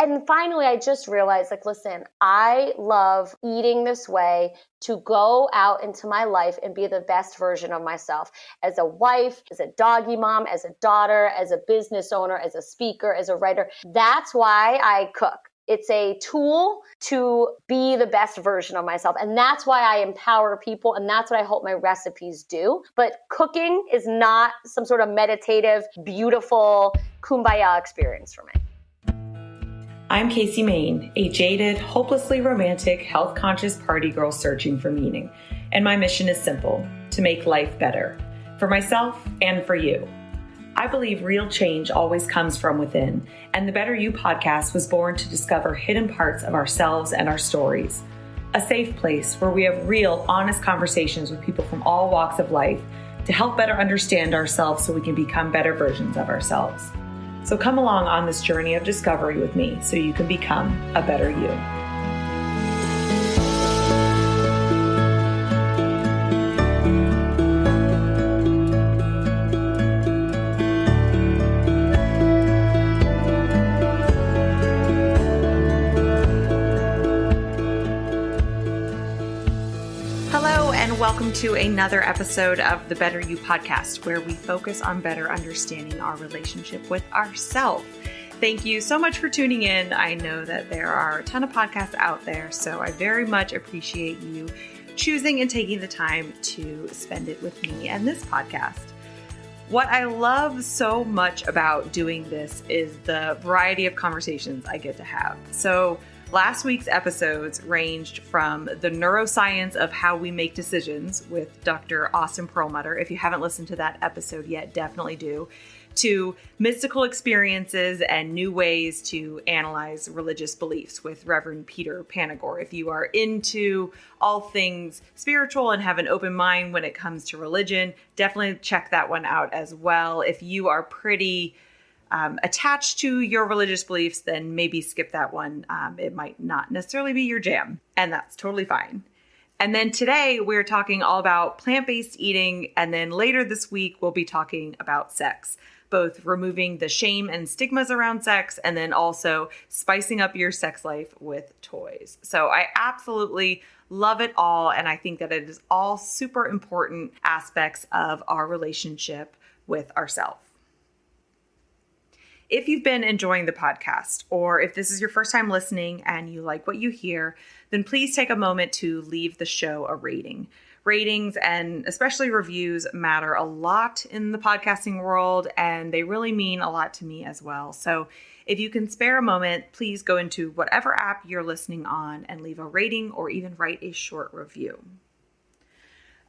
And finally, I just realized, like, listen, I love eating this way to go out into my life and be the best version of myself as a wife, as a doggy mom, as a daughter, as a business owner, as a speaker, as a writer. That's why I cook. It's a tool to be the best version of myself. And that's why I empower people. And that's what I hope my recipes do. But cooking is not some sort of meditative, beautiful kumbaya experience for me. I'm Casey Main, a jaded, hopelessly romantic, health-conscious party girl searching for meaning. And my mission is simple: to make life better. For myself and for you. I believe real change always comes from within, and the Better You podcast was born to discover hidden parts of ourselves and our stories. A safe place where we have real, honest conversations with people from all walks of life to help better understand ourselves so we can become better versions of ourselves. So come along on this journey of discovery with me so you can become a better you. Welcome to another episode of the Better You podcast, where we focus on better understanding our relationship with ourselves. Thank you so much for tuning in. I know that there are a ton of podcasts out there, so I very much appreciate you choosing and taking the time to spend it with me and this podcast. What I love so much about doing this is the variety of conversations I get to have. So last week's episodes ranged from the neuroscience of how we make decisions with Dr. Austin Perlmutter. If you haven't listened to that episode yet, definitely do. To mystical experiences and new ways to analyze religious beliefs with Reverend Peter Panagore. If you are into all things spiritual and have an open mind when it comes to religion, definitely check that one out as well. If you are pretty attached to your religious beliefs, then maybe skip that one. It might not necessarily be your jam, and that's totally fine. And then today we're talking all about plant-based eating. And then later this week, we'll be talking about sex, both removing the shame and stigmas around sex, and then also spicing up your sex life with toys. So I absolutely love it all. And I think that it is all super important aspects of our relationship with ourselves. If you've been enjoying the podcast, or if this is your first time listening and you like what you hear, then please take a moment to leave the show a rating. Ratings and especially reviews matter a lot in the podcasting world, and they really mean a lot to me as well. So if you can spare a moment, please go into whatever app you're listening on and leave a rating or even write a short review.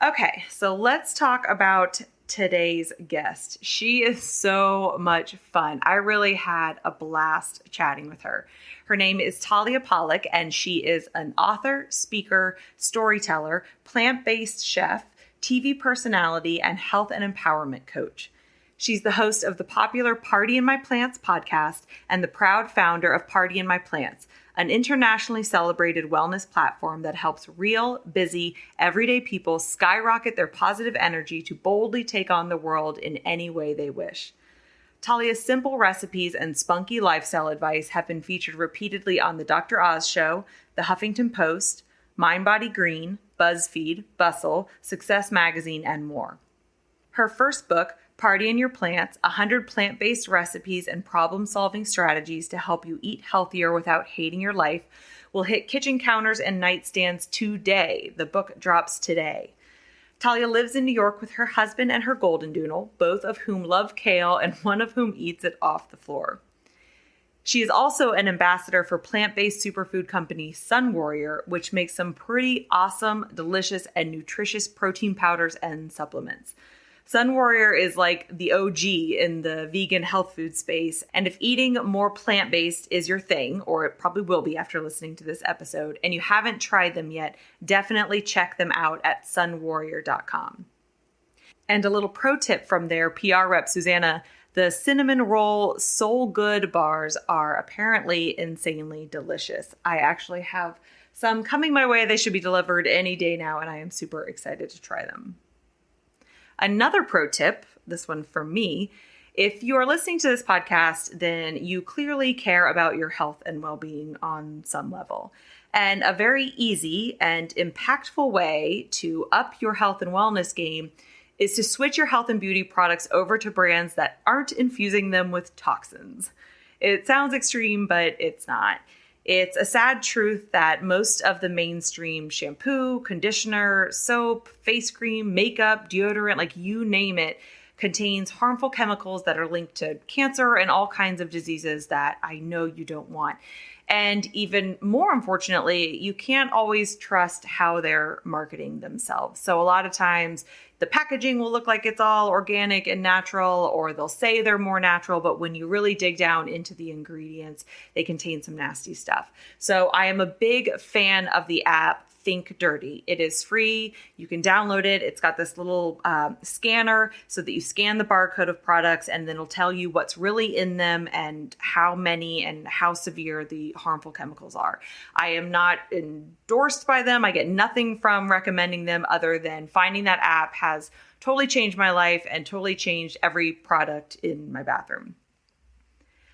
Okay, so let's talk about today's guest. She is so much fun. I really had a blast chatting with her. Her name is Talia Pollock, and she is an author, speaker, storyteller, plant-based chef, TV personality, and health and empowerment coach. She's the host of the popular Party in My Plants podcast and the proud founder of Party in My Plants, an internationally celebrated wellness platform that helps real, busy, everyday people skyrocket their positive energy to boldly take on the world in any way they wish. Talia's simple recipes and spunky lifestyle advice have been featured repeatedly on The Dr. Oz Show, The Huffington Post, mindbodygreen, Buzzfeed, Bustle, Success Magazine, and more. Her first book, Party in Your Plants, 100 plant-based recipes and problem-solving strategies to help you eat healthier without hating your life, will hit kitchen counters and nightstands today. The book drops today. Talia lives in New York with her husband and her Goldendoodle, both of whom love kale and one of whom eats it off the floor. She is also an ambassador for plant-based superfood company Sun Warrior, which makes some pretty awesome, delicious, and nutritious protein powders and supplements. Sun Warrior is like the OG in the vegan health food space. And if eating more plant-based is your thing, or it probably will be after listening to this episode, and you haven't tried them yet, definitely check them out at sunwarrior.com. And a little pro tip from their PR rep, Susanna, the cinnamon roll Soul Good bars are apparently insanely delicious. I actually have some coming my way. They should be delivered any day now, and I am super excited to try them. Another pro tip, this one from me, If you are listening to this podcast, then you clearly care about your health and well-being on some level. And a very easy and impactful way to up your health and wellness game is to switch your health and beauty products over to brands that aren't infusing them with toxins. It sounds extreme, but it's not. It's a sad truth that most of the mainstream shampoo, conditioner, soap, face cream, makeup, deodorant, like you name it, contains harmful chemicals that are linked to cancer and all kinds of diseases that I know you don't want. And even more unfortunately, you can't always trust how they're marketing themselves. So a lot of times the packaging will look like it's all organic and natural, or they'll say they're more natural, but when you really dig down into the ingredients, they contain some nasty stuff. So I am a big fan of the app Think Dirty. It is free. You can download it. It's got this little scanner so that you scan the barcode of products, and then it'll tell you what's really in them and how many and how severe the harmful chemicals are. I am not endorsed by them. I get nothing from recommending them other than finding that app has totally changed my life and totally changed every product in my bathroom.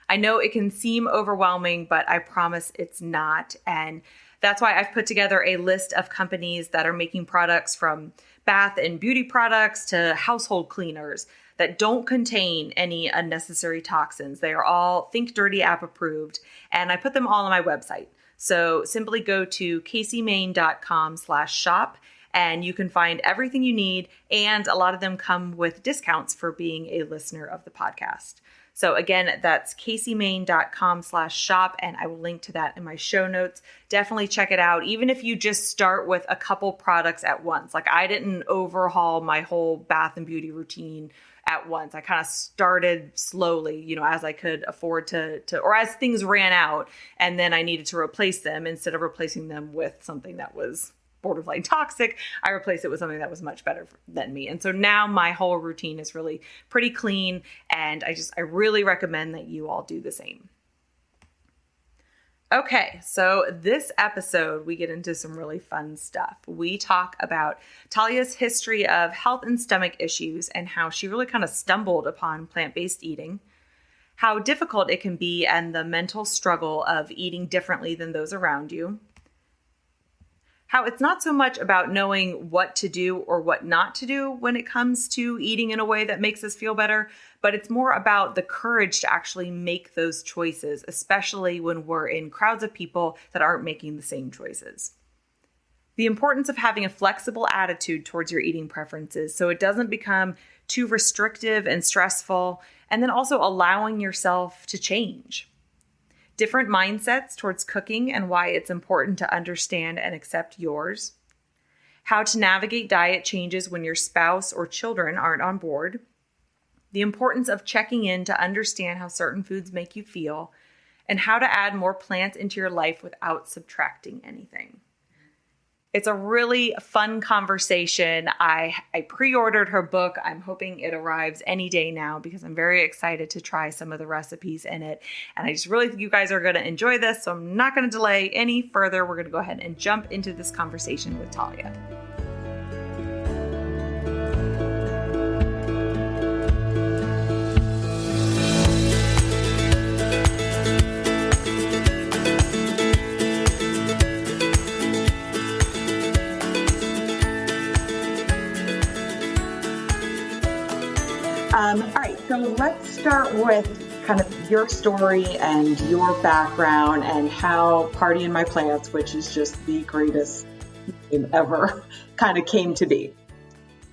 I know it can seem overwhelming, but I promise it's not. And that's why I've put together a list of companies that are making products from bath and beauty products to household cleaners that don't contain any unnecessary toxins. They are all Think Dirty app approved, and I put them all on my website. So simply go to caseymain.com/shop and you can find everything you need. And a lot of them come with discounts for being a listener of the podcast. So again, that's caseymain.com/shop, and I will link to that in my show notes. Definitely check it out. Even if you just start with a couple products at once. Like I didn't overhaul my whole bath and beauty routine at once. I kind of started slowly, as I could afford to, or as things ran out, and then I needed to replace them. Instead of replacing them with something that was borderline toxic, I replaced it with something that was much better than me. And so now my whole routine is really pretty clean, and I really recommend that you all do the same. Okay, so this episode, we get into some really fun stuff. We talk about Talia's history of health and stomach issues and how she really kind of stumbled upon plant-based eating, how difficult it can be, and the mental struggle of eating differently than those around you, how it's not so much about knowing what to do or what not to do when it comes to eating in a way that makes us feel better, but it's more about the courage to actually make those choices, especially when we're in crowds of people that aren't making the same choices. The importance of having a flexible attitude towards your eating preferences so it doesn't become too restrictive and stressful, and then also allowing yourself to change. Different mindsets towards cooking and why it's important to understand and accept yours. How to navigate diet changes when your spouse or children aren't on board. The importance of checking in to understand how certain foods make you feel. And how to add more plants into your life without subtracting anything. It's a really fun conversation. I pre-ordered her book. I'm hoping it arrives any day now because I'm very excited to try some of the recipes in it. And I just really think you guys are going to enjoy this. So I'm not going to delay any further. We're going to go ahead and jump into this conversation with Talia. All right, so let's start with kind of your story and your background and how Party in My Plants, which is just the greatest name ever, kind of came to be.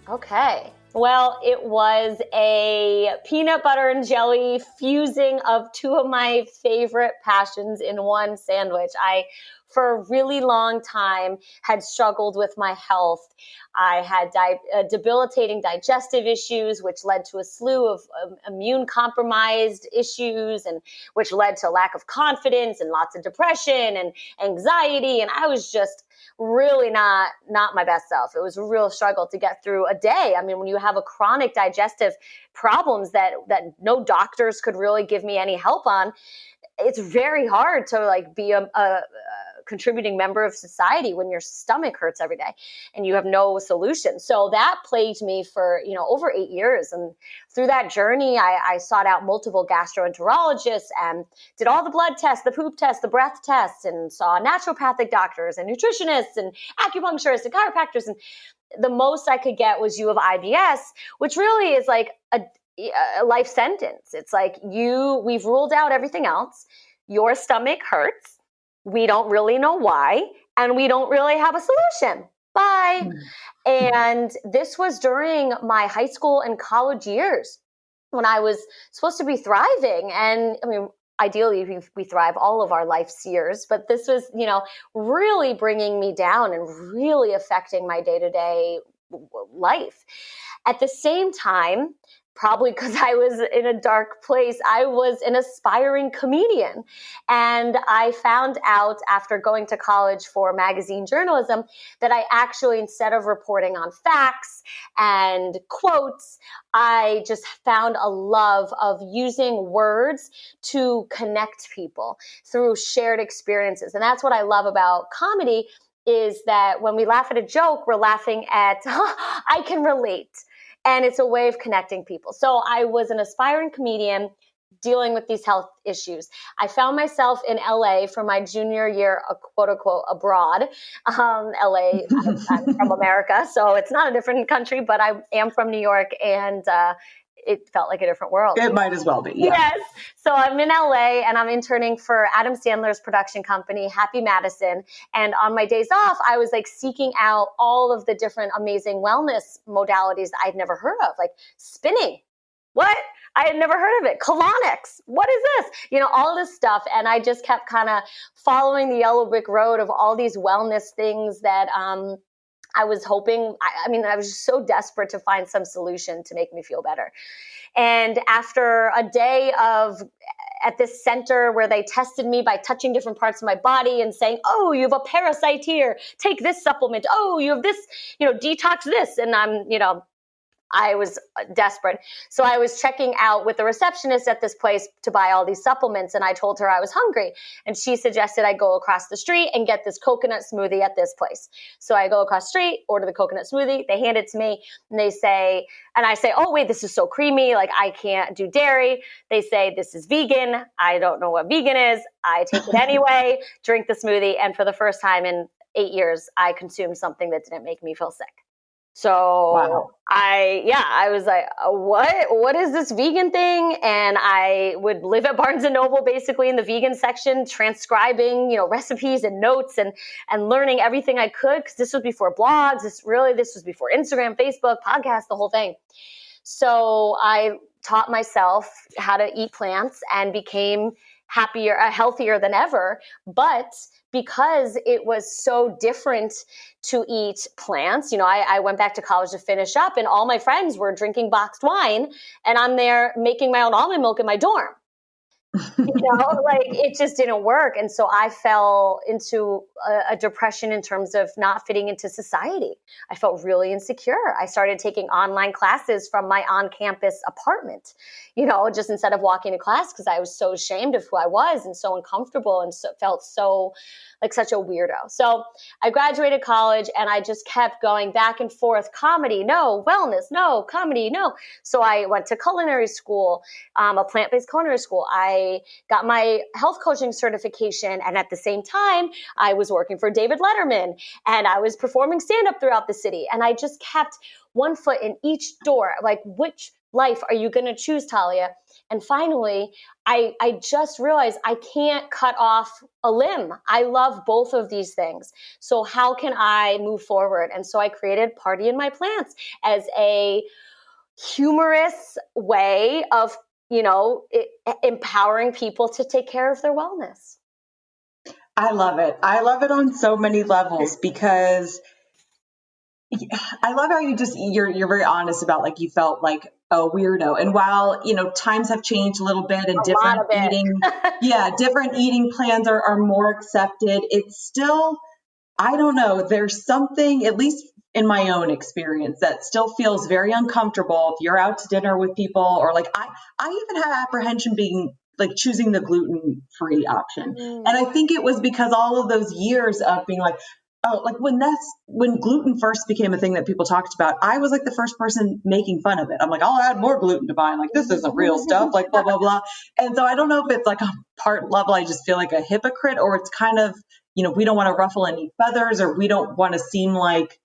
Okay. Well, it was a peanut butter and jelly fusing of two of my favorite passions in one sandwich. I, for a really long time, had struggled with my health. I had debilitating digestive issues, which led to a slew of immune compromised issues, and which led to lack of confidence and lots of depression and anxiety. And I was just really not my best self. It was a real struggle to get through a day. I mean, when you have a chronic digestive problems that no doctors could really give me any help on, it's very hard to like be contributing member of society when your stomach hurts every day and you have no solution. So that plagued me for, over 8 years. And through that journey, I sought out multiple gastroenterologists and did all the blood tests, the poop tests, the breath tests, and saw naturopathic doctors and nutritionists and acupuncturists and chiropractors. And the most I could get was you have IBS, which really is like a life sentence. It's like we've ruled out everything else. Your stomach hurts. We don't really know why, and we don't really have a solution. Bye. And this was during my high school and college years when I was supposed to be thriving. And I mean, ideally we thrive all of our life's years, but this was, really bringing me down and really affecting my day-to-day life. At the same time, probably because I was in a dark place, I was an aspiring comedian. And I found out after going to college for magazine journalism that I actually, instead of reporting on facts and quotes, I just found a love of using words to connect people through shared experiences. And that's what I love about comedy, is that when we laugh at a joke, we're laughing at, I can relate. And it's a way of connecting people. So I was an aspiring comedian dealing with these health issues. I found myself in LA for my junior year, quote unquote, abroad. LA, I'm from America, so it's not a different country, but I am from New York, and it felt like a different world. It might as well be. Yeah. Yes. So I'm in LA and I'm interning for Adam Sandler's production company, Happy Madison. And on my days off, I was like seeking out all of the different amazing wellness modalities that I'd never heard of, like spinning. What? I had never heard of it. Colonics. What is this? All this stuff. And I just kept kind of following the yellow brick road of all these wellness things that, I was hoping, I was just so desperate to find some solution to make me feel better. And after a day at this center where they tested me by touching different parts of my body and saying, oh, you have a parasite here, take this supplement. Oh, you have this, detox this. And I was desperate. So I was checking out with the receptionist at this place to buy all these supplements. And I told her I was hungry. And she suggested I go across the street and get this coconut smoothie at this place. So I go across the street, order the coconut smoothie. They hand it to me and I say, oh, wait, this is so creamy. Like, I can't do dairy. They say, this is vegan. I don't know what vegan is. I take it anyway, drink the smoothie. And for the first time in 8 years, I consumed something that didn't make me feel sick. So wow. I was like, what is this vegan thing? And I would live at Barnes & Noble, basically in the vegan section, transcribing, recipes and notes and learning everything I could. Cause this was before blogs. This was before Instagram, Facebook, podcasts, the whole thing. So I taught myself how to eat plants and became healthier than ever. But because it was so different to eat plants, I went back to college to finish up and all my friends were drinking boxed wine and I'm there making my own almond milk in my dorm. Like it just didn't work. And so I fell into a depression in terms of not fitting into society. I felt really insecure. I started taking online classes from my on-campus apartment, just instead of walking to class because I was so ashamed of who I was and so uncomfortable and felt so like such a weirdo. So I graduated college and I just kept going back and forth. Comedy, no. Wellness, no. Comedy, no. So I went to culinary school, a plant-based culinary school. I got my health coaching certification. And at the same time, I was working for David Letterman and I was performing stand-up throughout the city. And I just kept one foot in each door. Like, which life are you going to choose, Talia? And finally, I just realized I can't cut off a limb. I love both of these things. So how can I move forward? And so I created Party in My Plants as a humorous way of, empowering people to take care of their wellness. I love it. I love it on so many levels because I love how you're very honest about like you felt like a weirdo. And while, times have changed a little bit and different eating plans are more accepted, it's still, I don't know, there's something, at least in my own experience, that still feels very uncomfortable if you're out to dinner with people or like, I even have apprehension being like choosing the gluten-free option. Mm. And I think it was because all of those years of being like, oh, like when gluten first became a thing that people talked about, I was like the first person making fun of it. I'm like, I'll add more gluten to mine. Like, this isn't real stuff, like blah, blah, blah. And so I don't know if it's like a part level, I just feel like a hypocrite, or it's kind of, we don't want to ruffle any feathers, or we don't want to seem like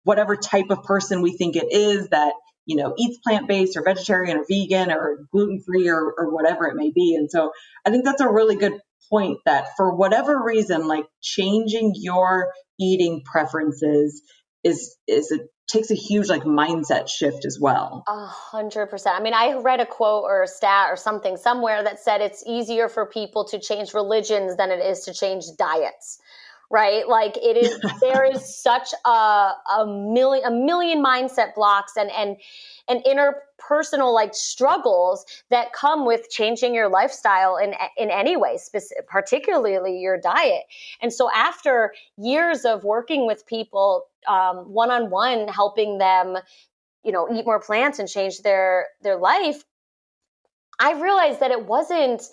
whatever type of person we think it is that, eats plant-based or vegetarian or vegan or gluten-free or whatever it may be. And so I think that's a really good point, that for whatever reason, like changing your eating preferences takes a huge like mindset shift as well. 100%. I mean, I read a quote or a stat or something somewhere that said it's easier for people to change religions than it is to change diets. Right? Like it is, there is such a million mindset blocks and interpersonal like struggles that come with changing your lifestyle in any way, particularly your diet. And so after years of working with people, one-on-one, helping them, eat more plants and change their life, I realized that it wasn't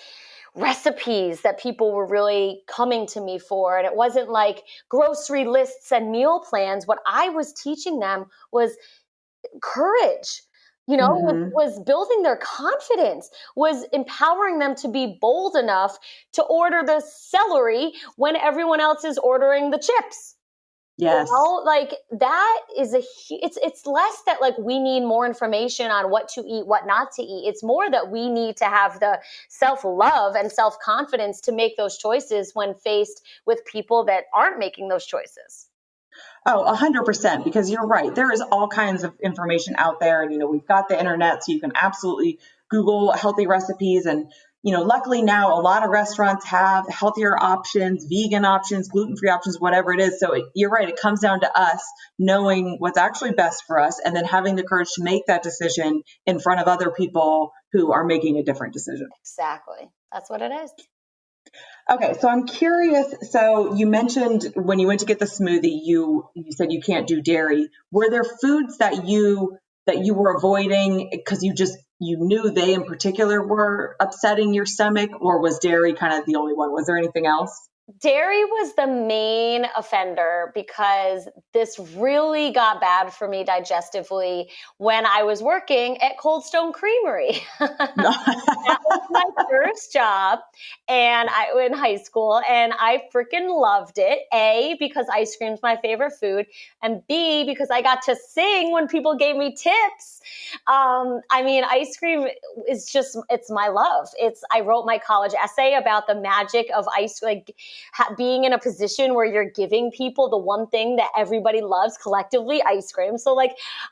recipes that people were really coming to me for. And it wasn't like grocery lists and meal plans. What I was teaching them was courage, was building their confidence, was empowering them to be bold enough to order the celery when everyone else is ordering the chips. Yes. Like that is it's less that like we need more information on what to eat, what not to eat. It's more that we need to have the self-love and self-confidence to make those choices when faced with people that aren't making those choices. Oh, 100%, because you're right. There is all kinds of information out there, and, we've got the internet, so you can absolutely Google healthy recipes. And, luckily now a lot of restaurants have healthier options, vegan options, gluten-free options, whatever it is. So you're right. It comes down to us knowing what's actually best for us and then having the courage to make that decision in front of other people who are making a different decision. Exactly. That's what it is. Okay, so I'm curious. So you mentioned when you went to get the smoothie, you said you can't do dairy. Were there foods that you were avoiding because you knew they in particular were upsetting your stomach, or was dairy kind of the only one? Was there anything else? Dairy was the main offender because this really got bad for me digestively when I was working at Cold Stone Creamery. That was my first job in high school, and I freaking loved it. A, because ice cream's my favorite food, and B, because I got to sing when people gave me tips. Ice cream is it's my love. I wrote my college essay about the magic of being in a position where you're giving people the one thing that everybody loves collectively, ice cream. So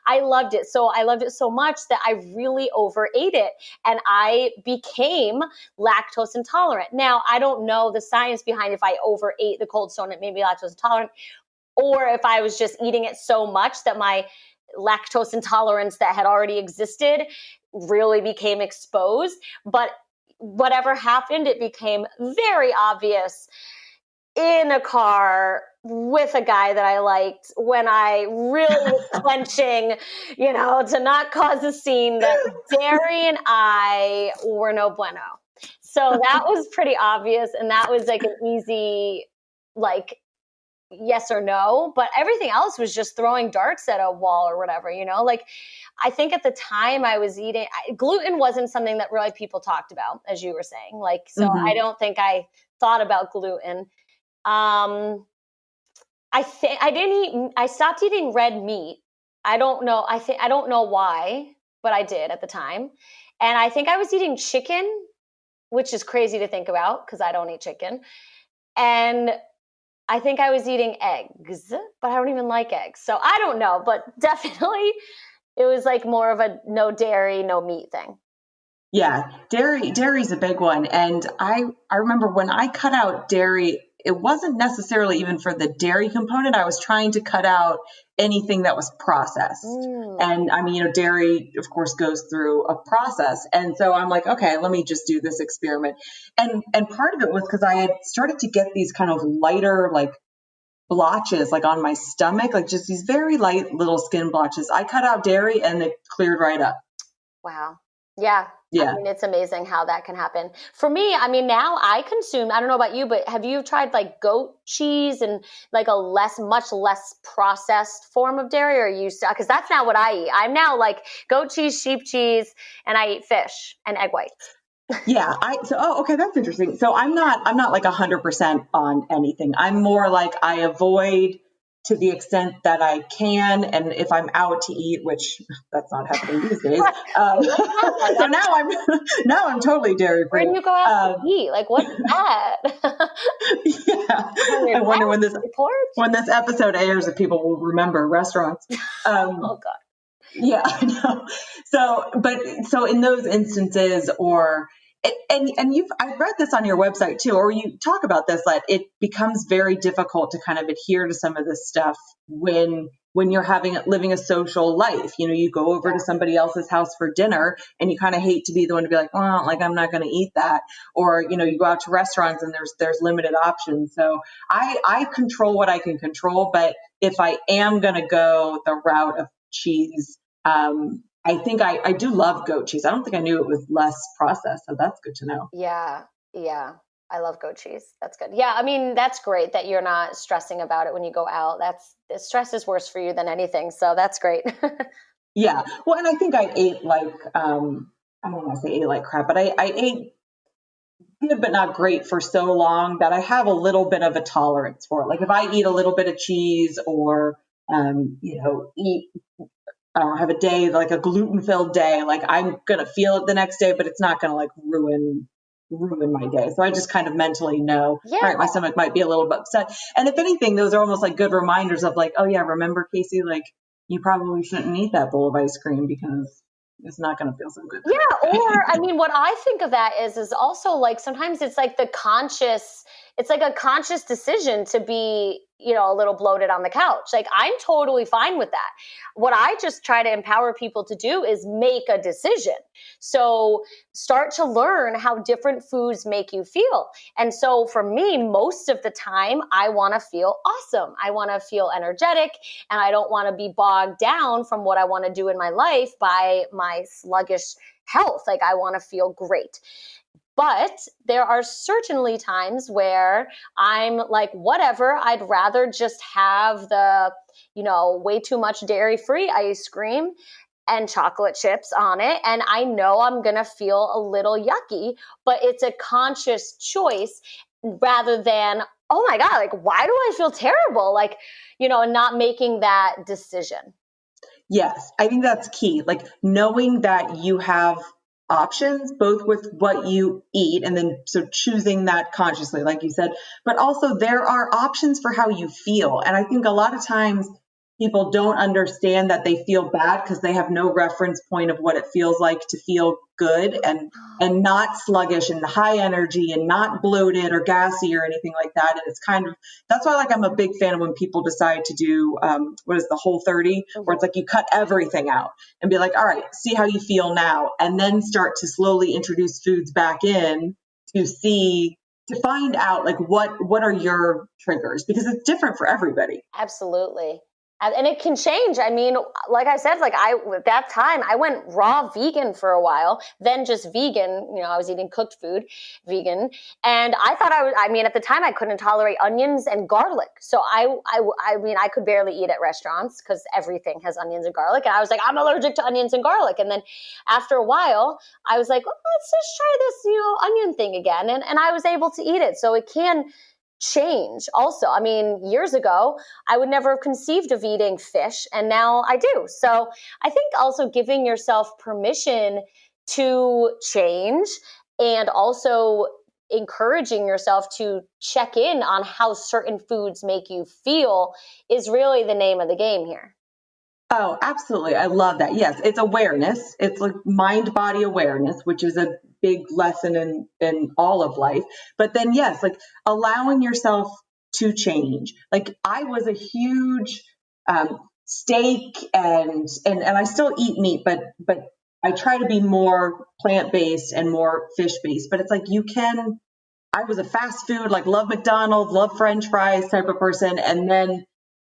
I loved it. So I loved it so much that I really overate it, and I became lactose intolerant. Now, I don't know the science behind if I overate the Cold Stone, it made me lactose intolerant, or if I was just eating it so much that my lactose intolerance that had already existed really became exposed. But whatever happened, it became very obvious in a car with a guy that I liked when I really was clenching, to not cause a scene, that dairy and I were no bueno. So that was pretty obvious. And that was like an easy, yes or no, but everything else was just throwing darts at a wall or whatever, I think at the time I was eating, gluten wasn't something that really people talked about, as you were saying, I don't think I thought about gluten. I stopped eating red meat. I don't know. I don't know why, but I did at the time. And I think I was eating chicken, which is crazy to think about because I don't eat chicken. And I think I was eating eggs, but I don't even like eggs. So I don't know, but definitely it was more of a no dairy, no meat thing. Yeah, dairy's a big one. And I remember when I cut out dairy, it wasn't necessarily even for the dairy component. I was trying to cut out anything that was processed. And dairy, of course, goes through a process. And so I'm like, okay, let me just do this experiment. And part of it was because I had started to get these kind of lighter, blotches, on my stomach, just these very light little skin blotches. I cut out dairy and it cleared right up. Wow. Yeah. Yeah. I mean, it's amazing how that can happen. For me, I mean, now I consume, I don't know about you, but have you tried like goat cheese and like a much less processed form of dairy, or you, because that's now what I eat. I'm now like goat cheese, sheep cheese, and I eat fish and egg whites. Yeah. Okay. That's interesting. So I'm not like 100% on anything. I'm more like I avoid to the extent that I can. And if I'm out to eat, which that's not happening these days. So now I'm totally dairy Where free. do you go out to eat? Like, what's that? Yeah. I wonder when this episode airs, if people will remember restaurants. Oh God. Yeah, I know. So in those instances, I've read this on your website too, or you talk about this, that it becomes very difficult to kind of adhere to some of this stuff when you're living a social life. You know, you go over to somebody else's house for dinner and you kind of hate to be the one to be like, well, like I'm not going to eat that. Or, you know, you go out to restaurants and there's limited options. So I control what I can control, but if I am going to go the route of cheese, I think I do love goat cheese. I don't think I knew it was less processed, so that's good to know. Yeah. I love goat cheese. That's good. Yeah, I mean, that's great that you're not stressing about it when you go out. Stress is worse for you than anything, so that's great. Yeah. Well, and I think I ate like I don't want to say ate like crap, but I ate good but not great for so long that I have a little bit of a tolerance for it. Like if I eat a little bit of cheese or have a day, like a gluten-filled day, like I'm going to feel it the next day, but it's not going to like ruin my day. So I just kind of mentally know, all right, my stomach might be a little bit upset. And if anything, those are almost like good reminders of like, oh yeah, remember Casey, like you probably shouldn't eat that bowl of ice cream because it's not going to feel so good. Yeah. Or, I mean, what I think of that is also like, sometimes it's like it's like a conscious decision to be, a little bloated on the couch. Like I'm totally fine with that. What I just try to empower people to do is make a decision. So start to learn how different foods make you feel. And so for me, most of the time, I want to feel awesome. I want to feel energetic, and I don't want to be bogged down from what I want to do in my life by my sluggish health. Like I want to feel great. But there are certainly times where I'm like, whatever, I'd rather just have the, way too much dairy-free ice cream and chocolate chips on it. And I know I'm going to feel a little yucky, but it's a conscious choice rather than, oh my God, like, why do I feel terrible? Like, not making that decision. Yes, I think that's key. Like knowing that you have options, both with what you eat and then so choosing that consciously, like you said, but also there are options for how you feel. And I think a lot of times people don't understand that they feel bad because they have no reference point of what it feels like to feel good and not sluggish and high energy and not bloated or gassy or anything like that. And it's kind of, that's why like I'm a big fan of when people decide to do what is the Whole30, where it's like you cut everything out and be like, all right, see how you feel now, and then start to slowly introduce foods back in to find out like what are your triggers, because it's different for everybody. Absolutely. And it can change. I mean, like I said, like at that time I went raw vegan for a while, then just vegan, I was eating cooked food, vegan. And I thought at the time I couldn't tolerate onions and garlic. So I could barely eat at restaurants because everything has onions and garlic. And I was like, I'm allergic to onions and garlic. And then after a while I was like, well, let's just try this, onion thing again. And I was able to eat it. So it can change also. I mean, years ago, I would never have conceived of eating fish, and now I do. So I think also giving yourself permission to change and also encouraging yourself to check in on how certain foods make you feel is really the name of the game here. Oh, absolutely. I love that. Yes, it's awareness. It's like mind-body awareness, which is a big lesson in all of life. But then, yes, like allowing yourself to change. Like I was a huge steak and I still eat meat, but I try to be more plant-based and more fish-based. But it's like I was a fast food, like love McDonald's, love French fries type of person. And then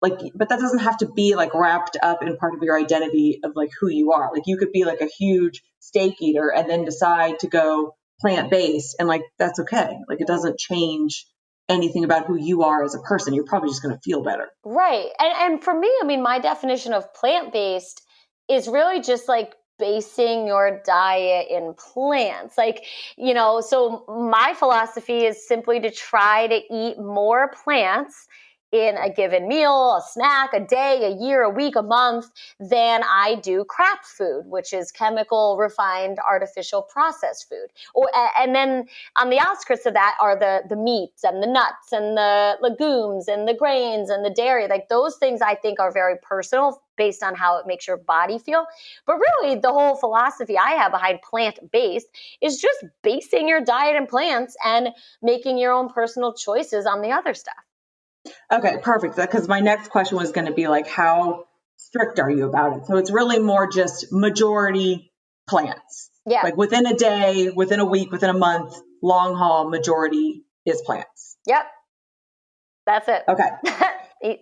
but that doesn't have to be like wrapped up in part of your identity of like who you are. Like you could be like a huge steak eater and then decide to go plant-based, and like that's okay. Like it doesn't change anything about who you are as a person. You're probably just going to feel better. Right. And for me, I mean, my definition of plant-based is really just like basing your diet in plants. Like, so my philosophy is simply to try to eat more plants in a given meal, a snack, a day, a year, a week, a month, than I do crap food, which is chemical, refined, artificial, processed food. And then on the outskirts of that are the meats and the nuts and the legumes and the grains and the dairy. Like those things I think are very personal based on how it makes your body feel. But really the whole philosophy I have behind plant-based is just basing your diet in plants and making your own personal choices on the other stuff. Okay, perfect. Because my next question was going to be like, how strict are you about it? So it's really more just majority plants. Yeah. Like within a day, within a week, within a month, long haul majority is plants. Yep. That's it. Okay.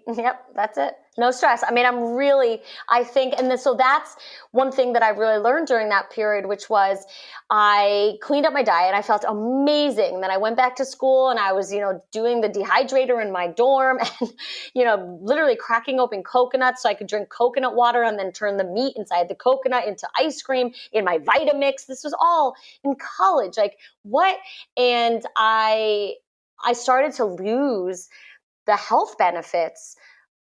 Yep, that's it. No stress. I mean, I think, so that's one thing that I really learned during that period, which was I cleaned up my diet. I felt amazing. Then I went back to school and I was, doing the dehydrator in my dorm and, literally cracking open coconuts so I could drink coconut water and then turn the meat inside the coconut into ice cream in my Vitamix. This was all in college. Like what? And I started to lose the health benefits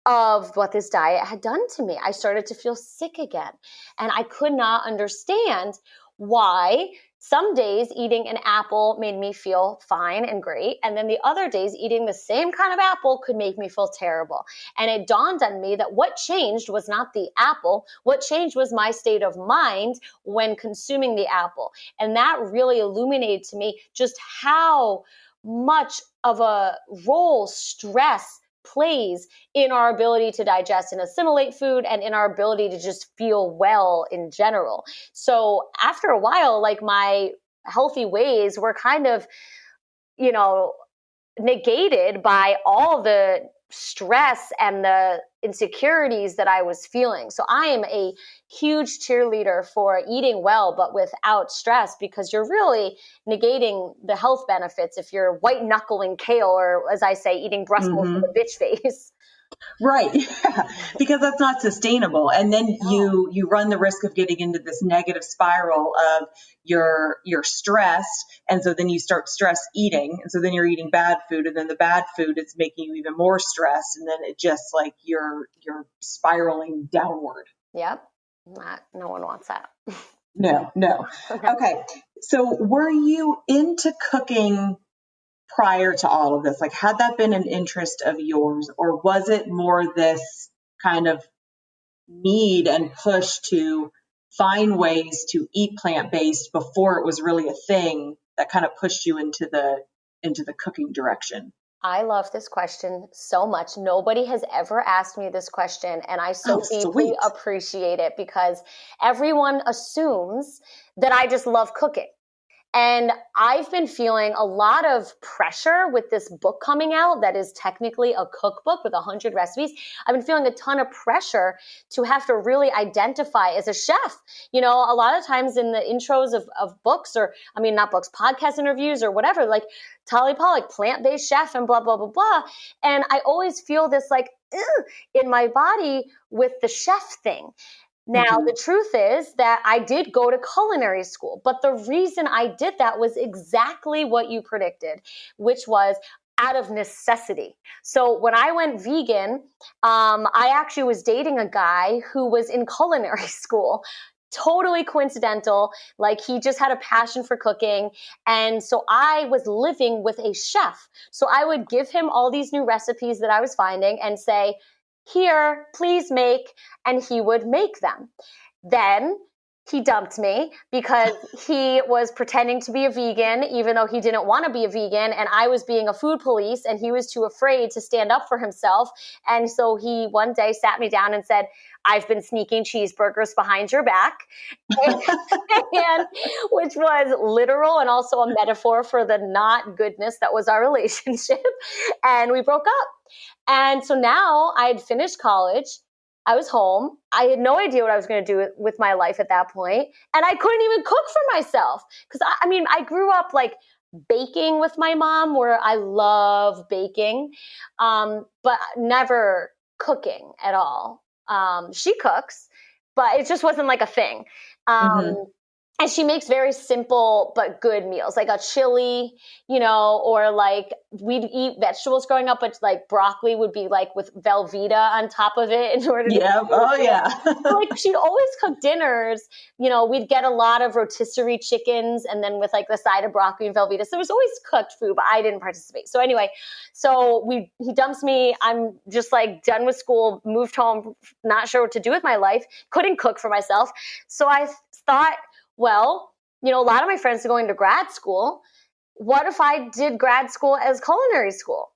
of what this diet had done to me. I started to feel sick again. And I could not understand why some days eating an apple made me feel fine and great. And then the other days eating the same kind of apple could make me feel terrible. And it dawned on me that what changed was not the apple. What changed was my state of mind when consuming the apple. And that really illuminated to me just how much of a role stress plays in our ability to digest and assimilate food and in our ability to just feel well in general. So after a while, like my healthy ways were kind of, negated by all the stress and the insecurities that I was feeling. So I am a huge cheerleader for eating well, but without stress, because you're really negating the health benefits if you're white knuckling kale, or as I say, eating Brussels with a bitch face. Right. Because that's not sustainable. And then you run the risk of getting into this negative spiral of you're stressed. And so then you start stress eating. And so then you're eating bad food. And then the bad food is making you even more stressed. And then it just like you're spiraling downward. Yep. No one wants that. No. Okay. So were you into cooking prior to all of this? Like, had that been an interest of yours, or was it more this kind of need and push to find ways to eat plant-based before it was really a thing that kind of pushed you into the cooking direction? I love this question so much. Nobody has ever asked me this question, and I so deeply appreciate it, because everyone assumes that I just love cooking. And I've been feeling a lot of pressure with this book coming out that is technically a cookbook with 100 recipes. I've been feeling a ton of pressure to have to really identify as a chef. A lot of times in the intros of books, or not books, podcast interviews or whatever, like Talia Pollock, plant-based chef and blah, blah, blah, blah. And I always feel this like in my body with the chef thing. Now, the truth is that I did go to culinary school, but the reason I did that was exactly what you predicted, which was out of necessity. So when I went vegan, I actually was dating a guy who was in culinary school. Totally coincidental. Like he just had a passion for cooking. And so I was living with a chef. So I would give him all these new recipes that I was finding and say, here, please make, and he would make them. Then he dumped me because he was pretending to be a vegan, even though he didn't want to be a vegan, and I was being a food police, and he was too afraid to stand up for himself. And so he one day sat me down and said, I've been sneaking cheeseburgers behind your back, and which was literal and also a metaphor for the not goodness that was our relationship. And we broke up. And so now I had finished college. I was home. I had no idea what I was going to do with my life at that point, and I couldn't even cook for myself because I grew up like baking with my mom, where I love baking, but never cooking at all. She cooks, but it just wasn't like a thing. Mm-hmm. And she makes very simple but good meals, like a chili, or like we'd eat vegetables growing up, but like broccoli would be like with Velveeta on top of it in order to. Yeah. Oh, yeah. Like she'd always cook dinners. We'd get a lot of rotisserie chickens and then with like the side of broccoli and Velveeta. So it was always cooked food, but I didn't participate. So anyway, he dumps me. I'm just like done with school, moved home, not sure what to do with my life, couldn't cook for myself. So I thought, well, a lot of my friends are going to grad school. What if I did grad school as culinary school?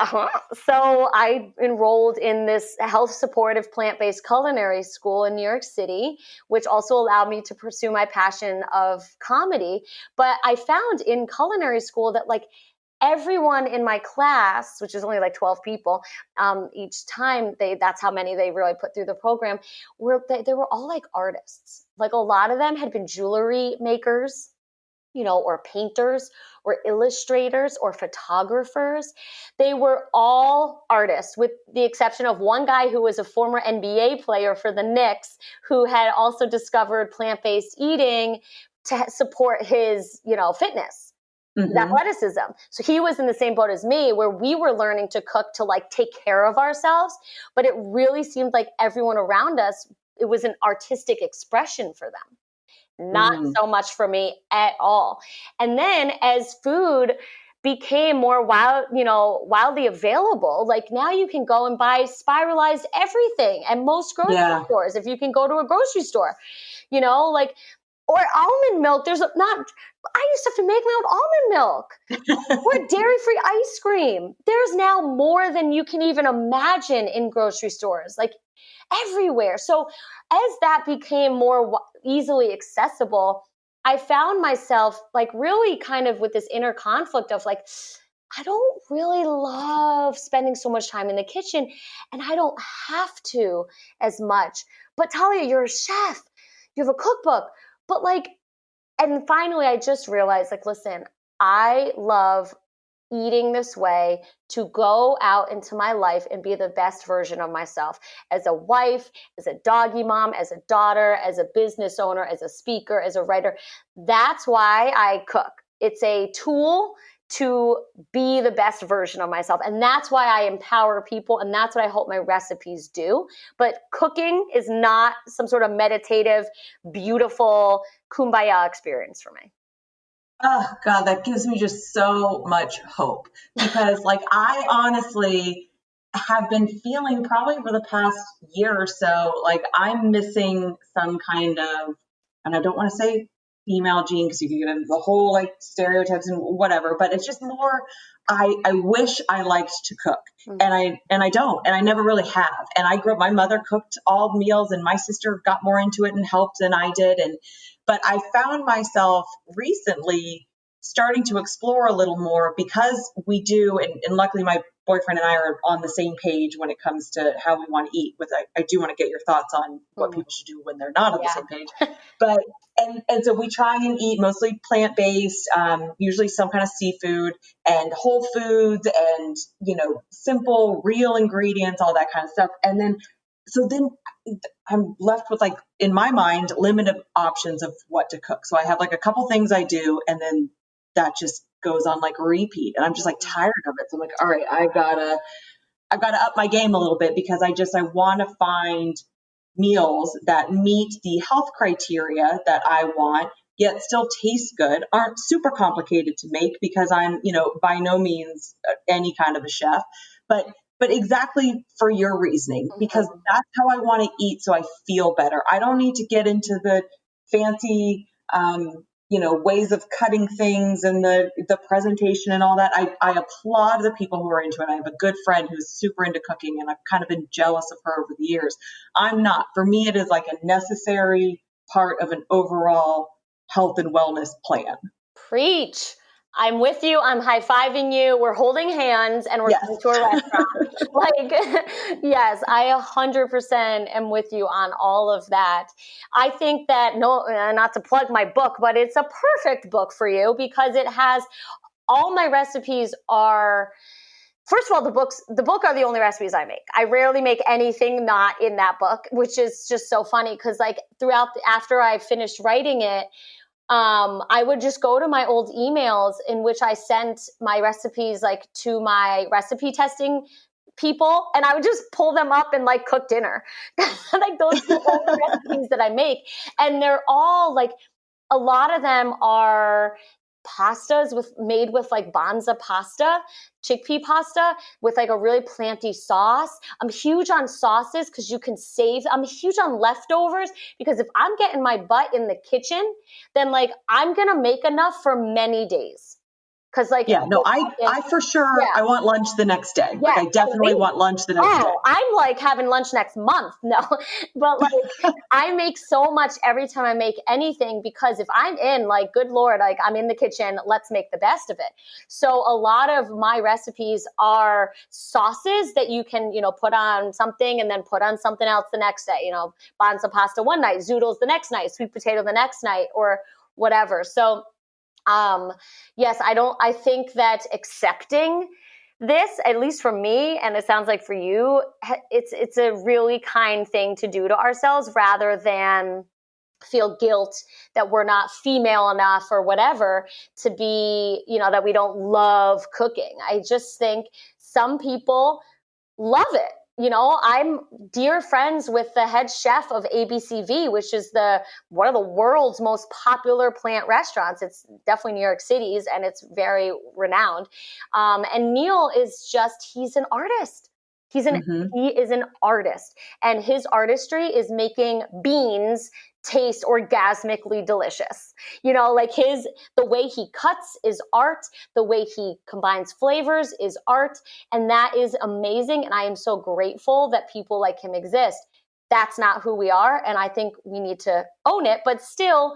So I enrolled in this health supportive plant-based culinary school in New York City, which also allowed me to pursue my passion of comedy. But I found in culinary school that like everyone in my class, which is only like 12 people each time, that's how many they really put through the program, they were all like artists. Like a lot of them had been jewelry makers, or painters or illustrators or photographers. They were all artists, with the exception of one guy who was a former NBA player for the Knicks, who had also discovered plant-based eating to support his, fitness. Mm-hmm. Athleticism. So he was in the same boat as me, where we were learning to cook to like take care of ourselves. But it really seemed like everyone around us, it was an artistic expression for them. Not so much for me at all. And then as food became more wildly available, like now you can go and buy spiralized everything at most grocery stores. If you can go to a grocery store, or almond milk. I used to have to make my own almond milk or dairy-free ice cream. There's now more than you can even imagine in grocery stores, like everywhere. So as that became more easily accessible, I found myself like really kind of with this inner conflict of like, I don't really love spending so much time in the kitchen, and I don't have to as much. But Talia, you're a chef. You have a cookbook. But and finally I just realized, like, listen, I love eating this way to go out into my life and be the best version of myself as a wife, as a doggy mom, as a daughter, as a business owner, as a speaker, as a writer. That's why I cook. It's a tool to be the best version of myself. And that's why I empower people. And that's what I hope my recipes do. But cooking is not some sort of meditative, beautiful kumbaya experience for me. Oh God, that gives me just so much hope, because I honestly have been feeling probably for the past year or so, like I'm missing some kind of, and I don't want to say female gene because you can get into the whole stereotypes and whatever, but it's just more, I wish I liked to cook, and I don't, and I never really have. And I grew up, my mother cooked all meals and my sister got more into it and helped than I did. But I found myself recently starting to explore a little more, because we do, and luckily my boyfriend and I are on the same page when it comes to how we want to eat. I do want to get your thoughts on what people should do when they're not on the same page. But and so we try and eat mostly plant-based, usually some kind of seafood and whole foods and simple, real ingredients, all that kind of stuff. And then I'm left with in my mind, limited options of what to cook. So I have a couple things I do, and then that just goes on repeat. And I'm just tired of it. So I'm all right, I've got to up my game a little bit, because I want to find meals that meet the health criteria that I want, yet still taste good, aren't super complicated to make, because I'm, by no means any kind of a chef, but exactly for your reasoning, because that's how I want to eat. So I feel better. I don't need to get into the fancy, ways of cutting things and the presentation and all that. I applaud the people who are into it. I have a good friend who's super into cooking, and I've kind of been jealous of her over the years. I'm not. For me, it is a necessary part of an overall health and wellness plan. Preach. I'm with you. I'm high-fiving you. We're holding hands and we're going to a restaurant. Yes, I 100% am with you on all of that. I think that, no, not to plug my book, but it's a perfect book for you because it has all my recipes are, first of all, the book are the only recipes I make. I rarely make anything not in that book, which is just so funny because after I finished writing it, I would just go to my old emails in which I sent my recipes to my recipe testing people, and I would just pull them up and cook dinner. Those are the only recipes that I make, and they're all a lot of them are pastas made with banza pasta, chickpea pasta with a really planty sauce. I'm huge on sauces because you can save. I'm huge on leftovers because if I'm getting my butt in the kitchen, then I'm going to make enough for many days. Cause I for sure, I want lunch the next day. Yeah, I definitely want lunch the next day. I'm having lunch next month. No, but I make so much every time I make anything because if I'm in good Lord, I'm in the kitchen, let's make the best of it. So a lot of my recipes are sauces that you can, put on something and then put on something else the next day, banza pasta one night, zoodles the next night, sweet potato the next night or whatever. So yes, I think that accepting this, at least for me, and it sounds like for you, it's a really kind thing to do to ourselves rather than feel guilt that we're not female enough or whatever to be, that we don't love cooking. I just think some people love it. I'm dear friends with the head chef of ABCV, which is one of the world's most popular plant restaurants. It's definitely New York City's, and it's very renowned. And Neil he's an artist. He is an artist, and his artistry is making beans taste orgasmically delicious. The way he cuts is art. The way he combines flavors is art. And that is amazing. And I am so grateful that people like him exist. That's not who we are. And I think we need to own it, but still,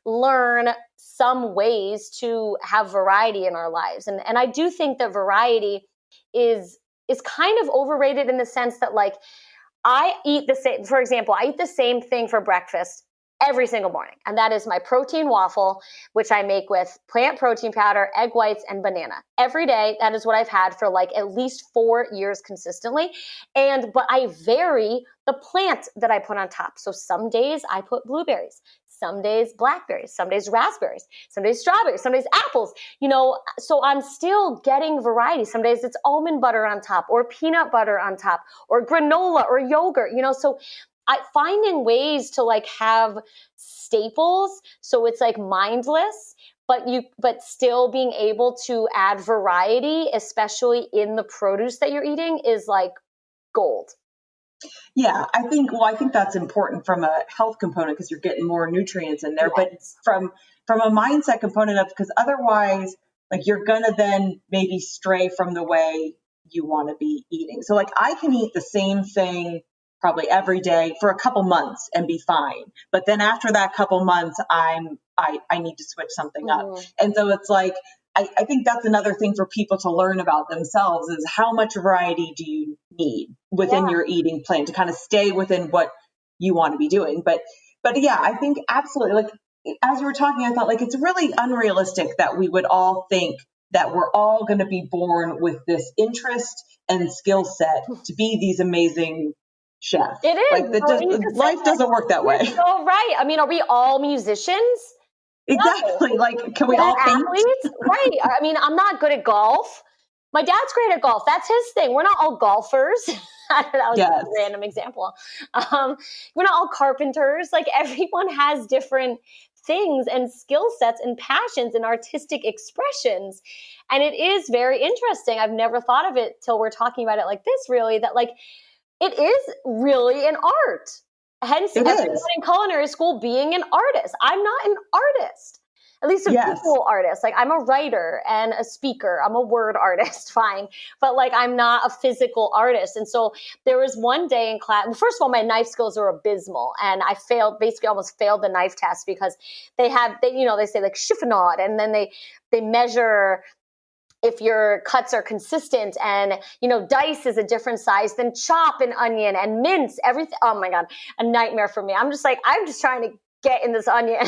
learn some ways to have variety in our lives. And I do think that variety is kind of overrated in the sense that I eat the same thing for breakfast every single morning. And that is my protein waffle, which I make with plant protein powder, egg whites, and banana. Every day, that is what I've had for at least 4 years consistently. But I vary the plant that I put on top. So some days I put blueberries, some days blackberries, some days raspberries, some days strawberries, some days apples, so I'm still getting variety. Some days it's almond butter on top or peanut butter on top or granola or yogurt, so finding ways to have staples. So it's mindless, but still being able to add variety, especially in the produce that you're eating is gold. Yeah, I think that's important from a health component because you're getting more nutrients in there, Yes. but from a mindset component of, because otherwise you're going to then maybe stray from the way you want to be eating. So I can eat the same thing probably every day for a couple months and be fine. But then after that couple months, I need to switch something up. And so it's I think that's another thing for people to learn about themselves is how much variety do you need within your eating plan to kind of stay within what you want to be doing. But yeah, I think absolutely, as you were talking, I thought it's really unrealistic that we would all think that we're all going to be born with this interest and skill set to be these amazing chefs. It is. Life doesn't work that way. So right. I mean, are we all musicians? Exactly. Can we all paint? Athletes? Right. I mean, I'm not good at golf. My dad's great at golf. That's his thing. We're not all golfers. That was a random example. We're not all carpenters. Everyone has different things and skill sets and passions and artistic expressions. And it is very interesting. I've never thought of it till we're talking about it like this, really, that it is really an art. Hence, everyone in culinary school being an artist. I'm not an artist. At least a Yes. visual artist. Like I'm a writer and a speaker. I'm a word artist, fine. But like I'm not a physical artist. And so there was one day in class, first of all, my knife skills are abysmal. And I basically almost failed the knife test because they say like chiffonade, and then they measure if your cuts are consistent, and dice is a different size than chop and onion and mince, everything. Oh my God, a nightmare for me. I'm just trying to get in this onion.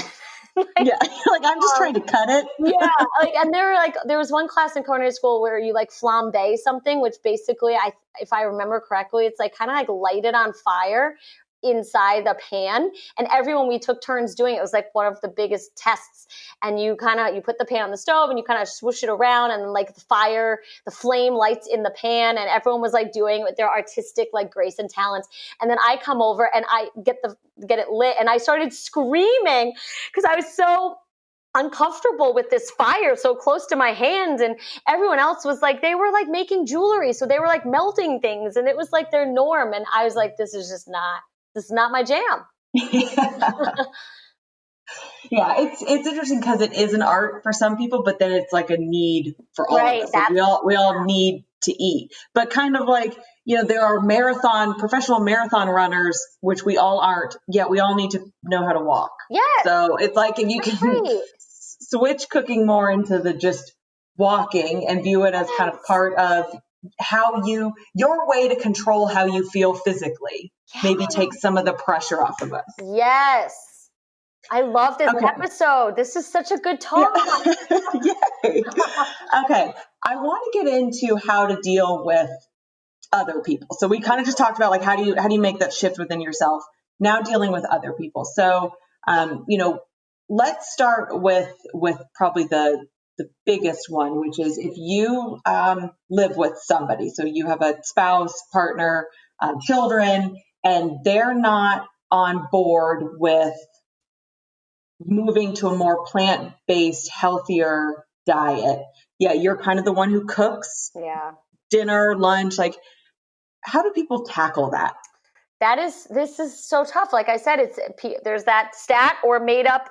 Yeah, like I'm just trying to cut it. Yeah, and there was one class in culinary school where you like flambe something, which basically, if I remember correctly, it's like kind of like light it on fire inside the pan, and we took turns doing it. It was like one of the biggest tests. And you put the pan on the stove and you kind of swoosh it around, and like the flame lights in the pan, and everyone was like doing it with their artistic like grace and talents. And then I come over and I get it lit, and I started screaming because I was so uncomfortable with this fire so close to my hand, and everyone else was like, they were like making jewelry, so they were like melting things, and it was like their norm. And I was like, this is not my jam. Yeah, it's interesting because it is an art for some people, but then it's like a need for all of us. Like we all need to eat, but kind of like, there are professional marathon runners, which we all aren't, yet we all need to know how to walk. Yeah. So it's like, if you can switch cooking more into the just walking and view it as kind of part of your way to control how you feel physically, maybe take some of the pressure off of us. Yes. I love this episode. This is such a good talk. Yeah. Yay. Okay. I want to get into how to deal with other people. So we kind of just talked about like, how do you make that shift within yourself? Now dealing with other people. So, let's start with probably the biggest one, which is if you live with somebody. So you have a spouse, partner, children, and they're not on board with moving to a more plant-based, healthier diet. Yeah, you're kind of the one who cooks dinner, lunch. Like, how do people tackle that? This is so tough. Like I said, there's that stat or made up,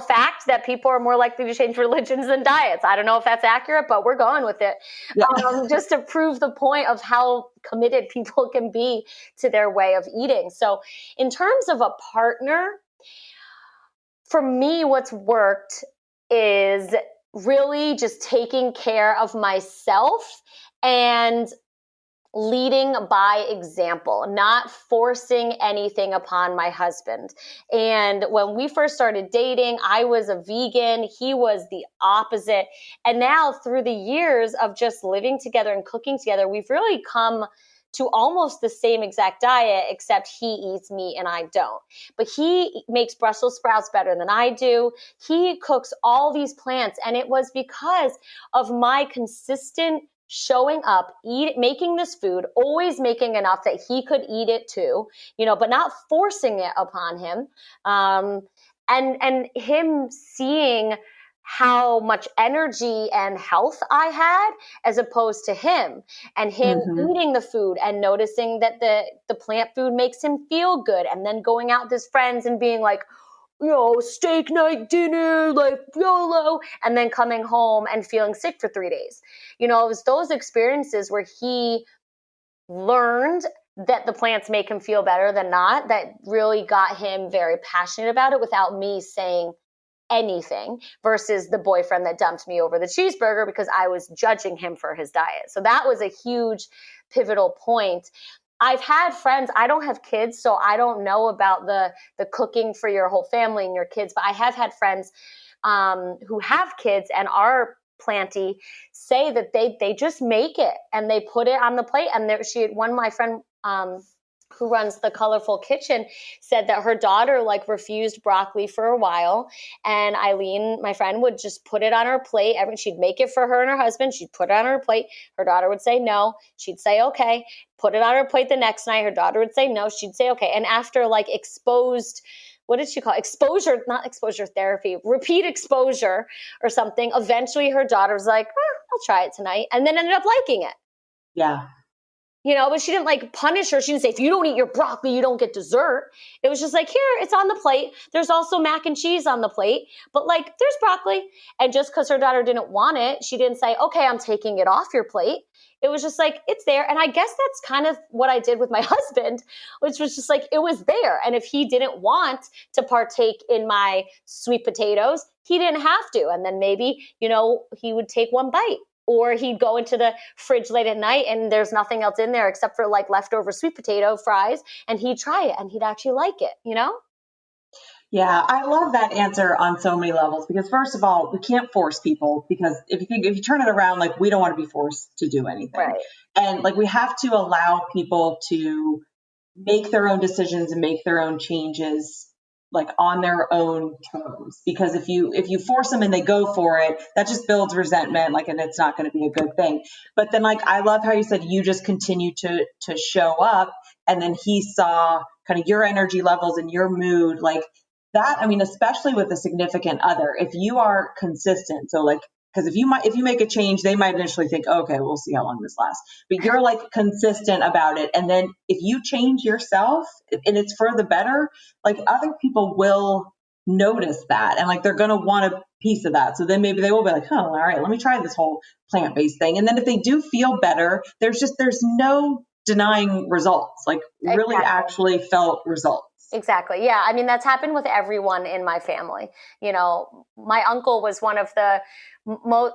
fact that people are more likely to change religions than diets. I don't know if that's accurate, but we're going with it. Yeah. Just to prove the point of how committed people can be to their way of eating. So in terms of a partner, for me, what's worked is really just taking care of myself and leading by example, not forcing anything upon my husband. And when we first started dating, I was a vegan. He was the opposite. And now through the years of just living together and cooking together, we've really come to almost the same exact diet, except he eats meat and I don't. But he makes Brussels sprouts better than I do. He cooks all these plants. And it was because of my consistent showing up, making this food, always making enough that he could eat it too, but not forcing it upon him. And him seeing how much energy and health I had as opposed to him, and him eating the food and noticing that the plant food makes him feel good, and then going out with his friends and being like, steak night dinner, like YOLO, and then coming home and feeling sick for 3 days. It was those experiences where he learned that the plants make him feel better than not, that really got him very passionate about it without me saying anything, versus the boyfriend that dumped me over the cheeseburger because I was judging him for his diet. So that was a huge pivotal point. I've had friends, I don't have kids, so I don't know about the cooking for your whole family and your kids, but I have had friends who have kids and are planty say that they just make it and they put it on the plate. And my friend who runs the Colorful Kitchen said that her daughter refused broccoli for a while, and Eileen, my friend, would just put it on her plate. She'd make it for her and her husband. She'd put it on her plate. Her daughter would say no. She'd say okay. Put it on her plate the next night. Her daughter would say no. She'd say okay. And after what did she call it? Exposure, not exposure therapy, repeat exposure or something. Eventually her daughter was like, I'll try it tonight. And then ended up liking it. Yeah. but she didn't like punish her. She didn't say, if you don't eat your broccoli, you don't get dessert. It was just like, here, it's on the plate. There's also mac and cheese on the plate, but like there's broccoli. And just because her daughter didn't want it, she didn't say, okay, I'm taking it off your plate. It was just like, it's there. And I guess that's kind of what I did with my husband, which was just like, it was there. And if he didn't want to partake in my sweet potatoes, he didn't have to. And then maybe, he would take one bite. Or he'd go into the fridge late at night and there's nothing else in there except for like leftover sweet potato fries. And he'd try it and he'd actually like it, Yeah, I love that answer on so many levels because first of all, we can't force people because if you turn it around, like we don't want to be forced to do anything. Right. And like we have to allow people to make their own decisions and make their own changes like on their own terms, because if you force them and they go for it, that just builds resentment, like, and it's not going to be a good thing. But then like, I love how you said you just continue to show up, and then he saw kind of your energy levels and your mood like that. I mean, especially with a significant other, if you are consistent, so like, because if you make a change, they might initially think, okay, we'll see how long this lasts. But you're like consistent about it. And then if you change yourself and it's for the better, like other people will notice that. And like, they're going to want a piece of that. So then maybe they will be like, oh, all right, let me try this whole plant-based thing. And then if they do feel better, there's no denying results, like really actually felt results. Exactly. Yeah. I mean, that's happened with everyone in my family. My uncle was one of the one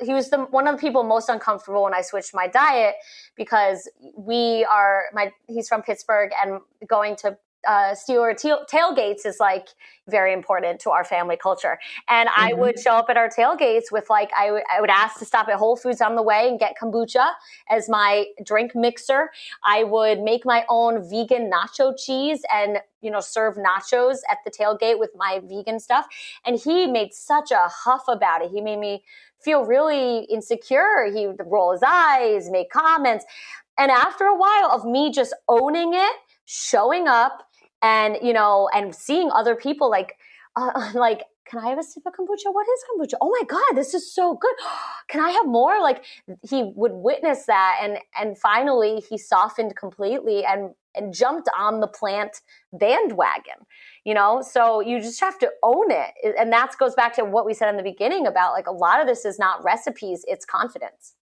of the people most uncomfortable when I switched my diet because he's from Pittsburgh, and going to Steeler tailgates is like very important to our family culture. And I would show up at our tailgates with like, I would ask to stop at Whole Foods on the way and get kombucha as my drink mixer. I would make my own vegan nacho cheese and, serve nachos at the tailgate with my vegan stuff. And he made such a huff about it. He made me feel really insecure. He would roll his eyes, make comments. And after a while of me just owning it, showing up, and, and seeing other people like, can I have a sip of kombucha? What is kombucha? Oh my God, this is so good. Can I have more? Like he would witness that. And finally he softened completely and jumped on the plant bandwagon, so you just have to own it. And that goes back to what we said in the beginning about like, a lot of this is not recipes, it's confidence.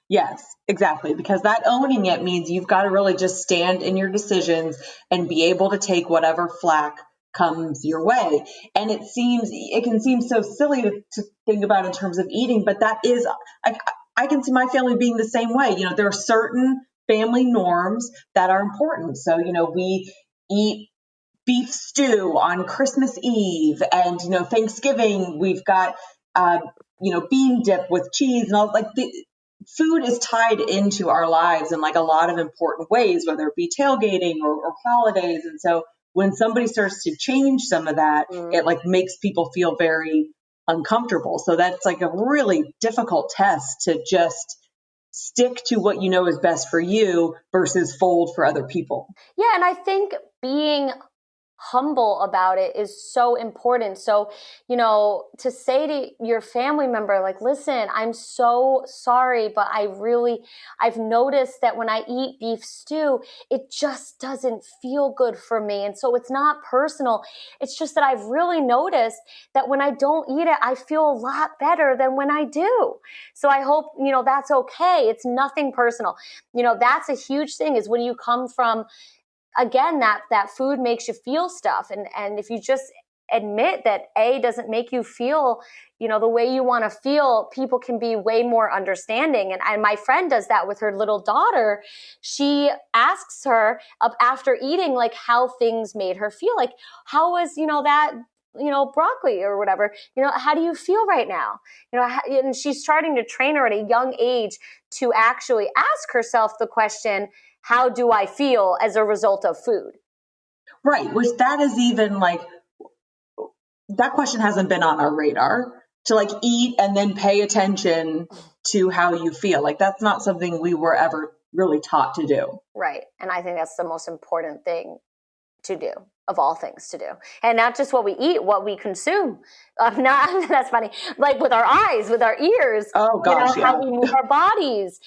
Yes, exactly. Because that owning it means you've got to really just stand in your decisions and be able to take whatever flack comes your way. And it can seem so silly to think about in terms of eating, but that is, I can see my family being the same way. There are certain family norms that are important. So, we eat beef stew on Christmas Eve, and, Thanksgiving, we've got, bean dip with cheese and all, like food is tied into our lives in like a lot of important ways, whether it be tailgating or holidays. And so when somebody starts to change some of that, it like makes people feel very uncomfortable. So that's like a really difficult test to just stick to what you know is best for you versus fold for other people. Yeah. And I think being humble about it is so important. So, to say to your family member, like, listen, I'm so sorry, but I've noticed that when I eat beef stew, it just doesn't feel good for me. And so it's not personal. It's just that I've really noticed that when I don't eat it, I feel a lot better than when I do. So I hope, that's okay. It's nothing personal. That's a huge thing, is when you come from, again, that food makes you feel stuff. And if you just admit that A doesn't make you feel, the way you want to feel, people can be way more understanding. And my friend does that with her little daughter. She asks her after eating, like, how things made her feel. Like, how was, that, broccoli or whatever, how do you feel right now? And she's starting to train her at a young age to actually ask herself the question, how do I feel as a result of food? Right. Which that is even like, that question hasn't been on our radar, to like eat and then pay attention to how you feel. Like that's not something we were ever really taught to do. Right. And I think that's the most important thing to do, of all things to do. And not just what we eat, what we consume. That's funny. Like with our eyes, with our ears, oh gosh, how we move our bodies,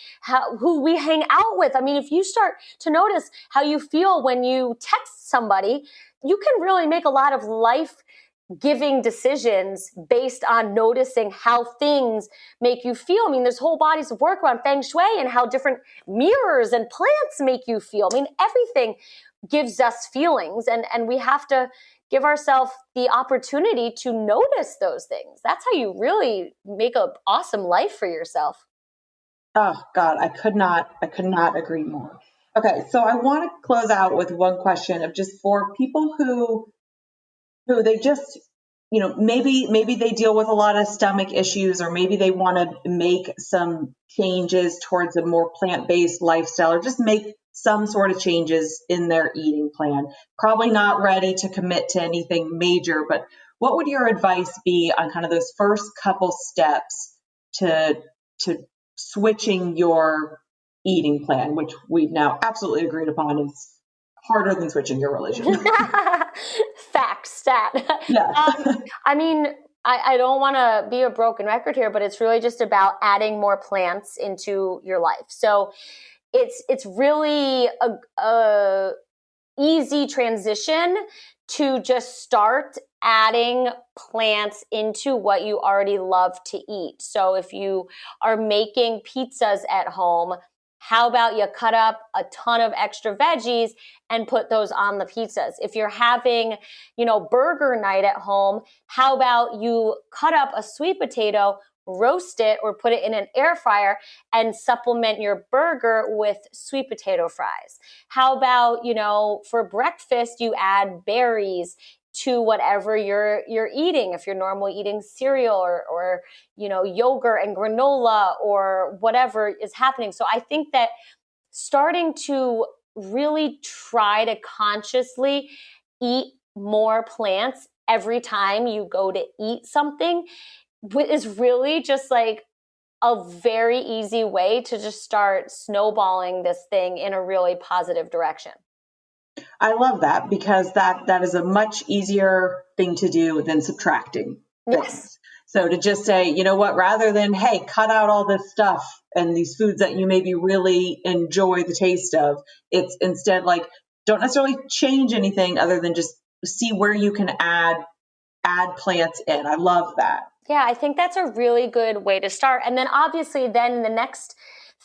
who we hang out with. I mean, if you start to notice how you feel when you text somebody, you can really make a lot of life-giving decisions based on noticing how things make you feel. I mean, there's whole bodies of work around feng shui and how different mirrors and plants make you feel. I mean, everything gives us feelings, and we have to give ourselves the opportunity to notice those things. That's how you really make an awesome life for yourself. Oh God, I could not agree more. Okay, so I want to close out with one question of just for people who they just, maybe they deal with a lot of stomach issues, or maybe they want to make some changes towards a more plant-based lifestyle, or just make some sort of changes in their eating plan. Probably not ready to commit to anything major, but what would your advice be on kind of those first couple steps to switching your eating plan, which we've now absolutely agreed upon is harder than switching your religion? Stat. Yeah. I mean, I don't want to be a broken record here, but it's really just about adding more plants into your life. So it's really a easy transition to just start adding plants into what you already love to eat. So if you are making pizzas at home, how about you cut up a ton of extra veggies and put those on the pizzas? If you're having, burger night at home, how about you cut up a sweet potato, roast it, or put it in an air fryer and supplement your burger with sweet potato fries? How about, for breakfast, you add berries to whatever you're eating. If you're normally eating cereal or yogurt and granola or whatever is happening. So I think that starting to really try to consciously eat more plants every time you go to eat something is really just like a very easy way to just start snowballing this thing in a really positive direction. I love that, because that is a much easier thing to do than subtracting things. Yes. So to just say, you know what, rather than, hey, cut out all this stuff and these foods that you maybe really enjoy the taste of, it's instead like, don't necessarily change anything other than just see where you can add plants in. I love that. Yeah, I think that's a really good way to start. And then obviously then the next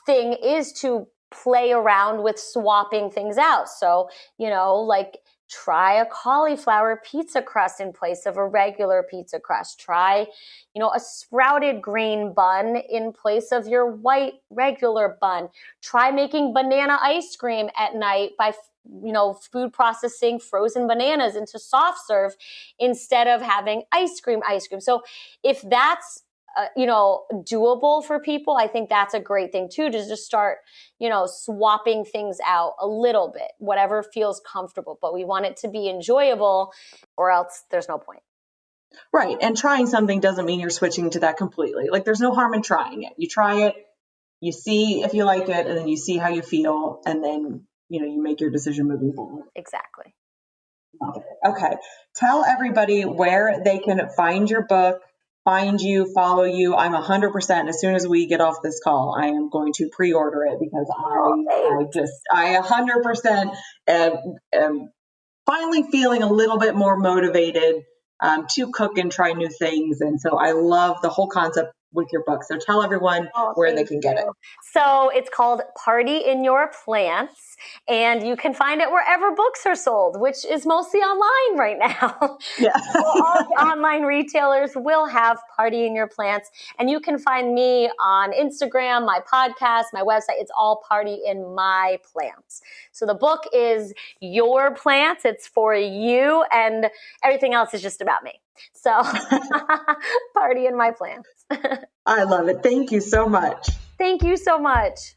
thing is to play around with swapping things out. So, like try a cauliflower pizza crust in place of a regular pizza crust. Try, a sprouted grain bun in place of your white regular bun. Try making banana ice cream at night by, food processing frozen bananas into soft serve instead of having ice cream. So if that's doable for people, I think that's a great thing too, to just start, swapping things out a little bit, whatever feels comfortable, but we want it to be enjoyable or else there's no point. Right. And trying something doesn't mean you're switching to that completely. Like there's no harm in trying it. You try it, you see if you like it, and then you see how you feel, and then, you make your decision moving forward. Exactly. Okay. Tell everybody where they can find your book, find you, follow you. I'm 100%. As soon as we get off this call, I am going to pre-order it, because I 100% am finally feeling a little bit more motivated to cook and try new things. And so I love the whole concept with your book. So tell everyone where they can get it. So it's called Party in Your Plants, and you can find it wherever books are sold, which is mostly online right now. Yeah. So all the online retailers will have Party in Your Plants, and you can find me on Instagram, my podcast, my website. It's all Party in My Plants. So the book is your plants. It's for you, and everything else is just about me. So Party in My Plants. I love it. Thank you so much. Thank you so much.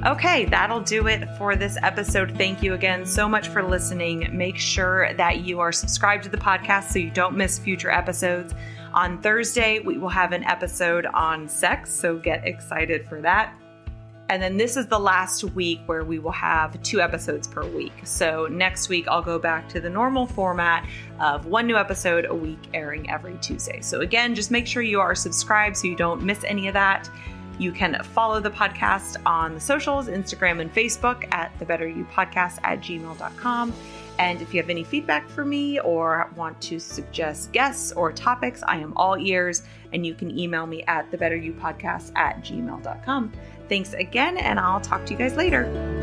Okay, that'll do it for this episode. Thank you again so much for listening. Make sure that you are subscribed to the podcast so you don't miss future episodes. On Thursday, we will have an episode on sex, so get excited for that. And then this is the last week where we will have 2 episodes per week. So next week, I'll go back to the normal format of 1 new episode a week airing every Tuesday. So again, just make sure you are subscribed so you don't miss any of that. You can follow the podcast on the socials, Instagram and Facebook at thebetteryoupodcast@gmail.com. And if you have any feedback for me or want to suggest guests or topics, I am all ears, and you can email me at thebetteryoupodcast@gmail.com. Thanks again, and I'll talk to you guys later.